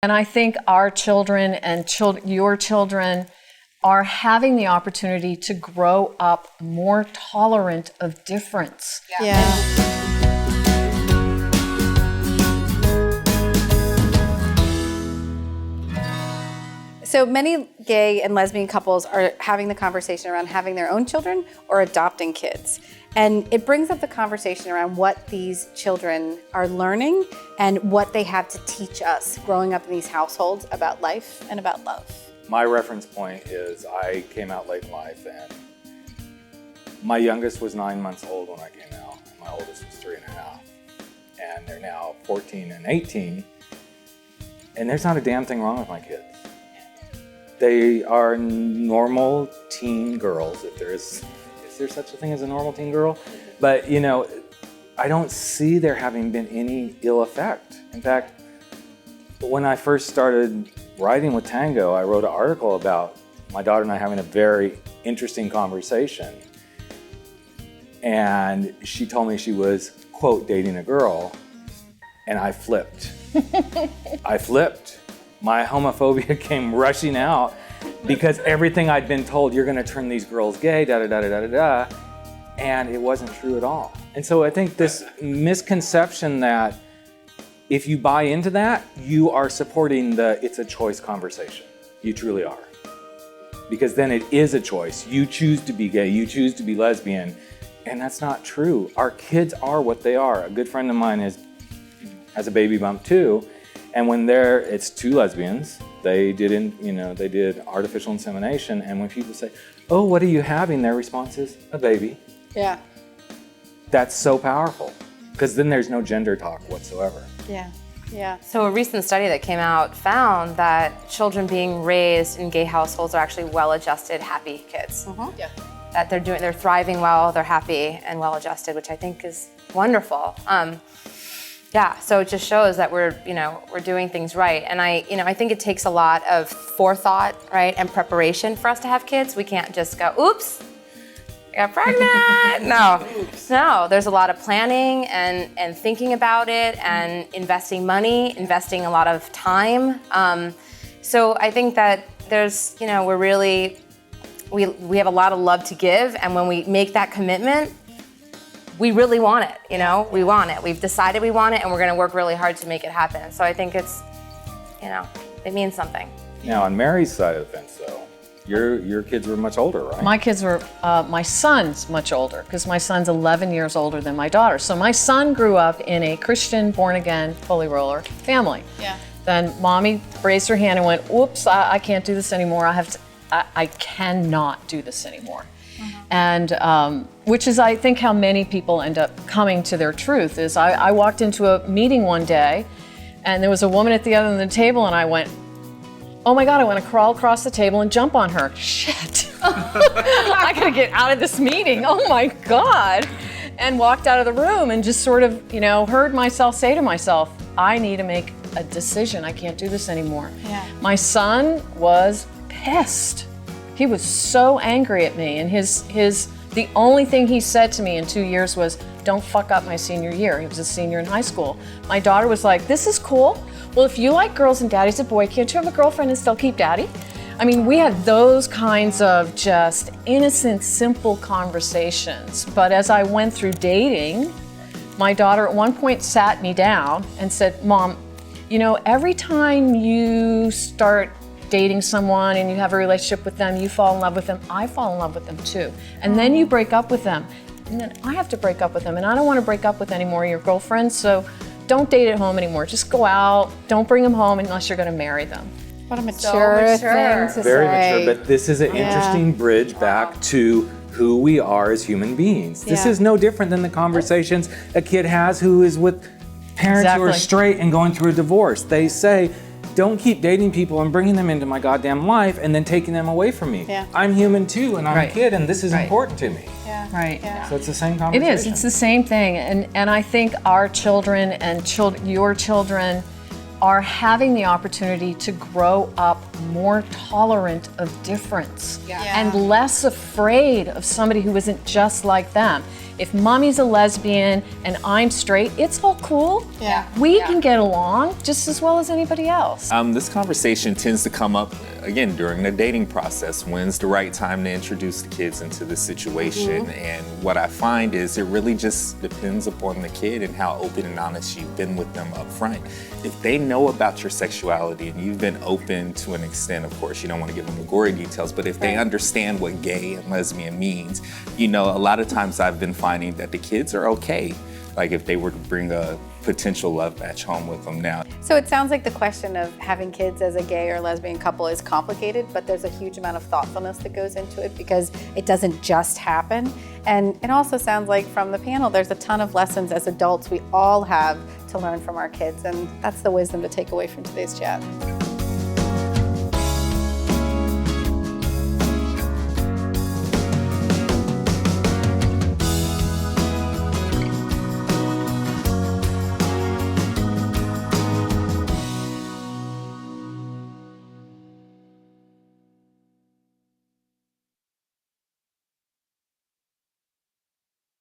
And I think our children and your children are having the opportunity to grow up more tolerant of difference. So many gay and lesbian couples are having the conversation around having their own children or adopting kids. And it brings up the conversation around what these children are learning and what they have to teach us growing up in these households about life and about love. My reference point is I came out late in life, and my youngest was 9 months old when I came out. And my oldest was 3.5. And they're now 14 and 18. And there's not a damn thing wrong with my kids. They are normal teen girls, if there is there such a thing as a normal teen girl? But, you know, I don't see there having been any ill effect. In fact, when I first started writing with Tango, I wrote an article about my daughter and I having a very interesting conversation. And she told me she was, quote, dating a girl, and I flipped. I flipped. My homophobia came rushing out because everything I'd been told, you're gonna turn these girls gay, da-da-da-da-da-da, and it wasn't true at all. And so I think this misconception that if you buy into that, you are supporting the it's a choice conversation. You truly are. Because then it is a choice. You choose to be gay, you choose to be lesbian, and that's not true. Our kids are what they are. A good friend of mine has a baby bump too, and when it's two lesbians, they did artificial insemination, and when people say, "Oh, what are you having?" their response is, "A baby." Yeah. That's so powerful, because then there's no gender talk whatsoever. Yeah. Yeah. So a recent study that came out found that children being raised in gay households are actually well-adjusted, happy kids. Mm-hmm. Yeah. That they're thriving well, they're happy and well-adjusted, which I think is wonderful. So it just shows that we're doing things right. And I think it takes a lot of forethought, right, and preparation for us to have kids. We can't just go, oops, I got pregnant. No, there's a lot of planning and thinking about it and investing money, investing a lot of time. So I think that there's, we have a lot of love to give, and when we make that commitment, we really want it, we want it. We've decided we want it, and we're gonna work really hard to make it happen. So I think it's, it means something. Now, on Mary's side of the fence, though, your kids were much older, right? My kids were, my son's much older, because my son's 11 years older than my daughter. So my son grew up in a Christian, born-again, holy roller family. Yeah. Then mommy raised her hand and went, "Whoops, I can't do this anymore. I cannot do this anymore." And which is, I think, how many people end up coming to their truth. Is I walked into a meeting one day, and there was a woman at the other end of the table, and I went, "Oh my God, I want to crawl across the table and jump on her. Shit, I gotta get out of this meeting, oh my God." And walked out of the room and just sort of, heard myself say to myself, I need to make a decision. I can't do this anymore. Yeah. My son was pissed. He was so angry at me, and the only thing he said to me in 2 years was, "Don't fuck up my senior year." He was a senior in high school. My daughter was like, "This is cool. Well, if you like girls and daddy's a boy, can't you have a girlfriend and still keep daddy?" I mean, we had those kinds of just innocent, simple conversations. But as I went through dating, my daughter at one point sat me down and said, "Mom, every time you start dating someone and you have a relationship with them, you fall in love with them, I fall in love with them too. And then you break up with them, and then I have to break up with them, and I don't want to break up with any more of your girlfriends, so don't date at home anymore. Just go out, don't bring them home unless you're going to marry them." What a mature thing to Very say. mature, but this is an interesting bridge back to who we are as human beings. This is no different than the conversations a kid has who is with parents who are straight and going through a divorce. They say, don't keep dating people and bringing them into my goddamn life and then taking them away from me. Yeah. I'm human too, and I'm a kid, and this is important to me. Yeah. Right. Yeah. So it's the same conversation. It is. It's the same thing. And I think our children and your children are having the opportunity to grow up more tolerant of difference and less afraid of somebody who isn't just like them. If mommy's a lesbian and I'm straight, it's all cool. We can get along just as well as anybody else. This conversation tends to come up, again, during the dating process. When's the right time to introduce the kids into the situation? And what I find is it really just depends upon the kid and how open and honest you've been with them up front. If they know about your sexuality and you've been open to an extent, of course, you don't want to give them the gory details, but if they understand what gay and lesbian means, you know, a lot of times I've been finding that the kids are okay, like if they were to bring a potential love match home with them now. So it sounds like the question of having kids as a gay or lesbian couple is complicated, but there's a huge amount of thoughtfulness that goes into it because it doesn't just happen. And it also sounds like from the panel, there's a ton of lessons as adults we all have to learn from our kids, and that's the wisdom to take away from today's chat.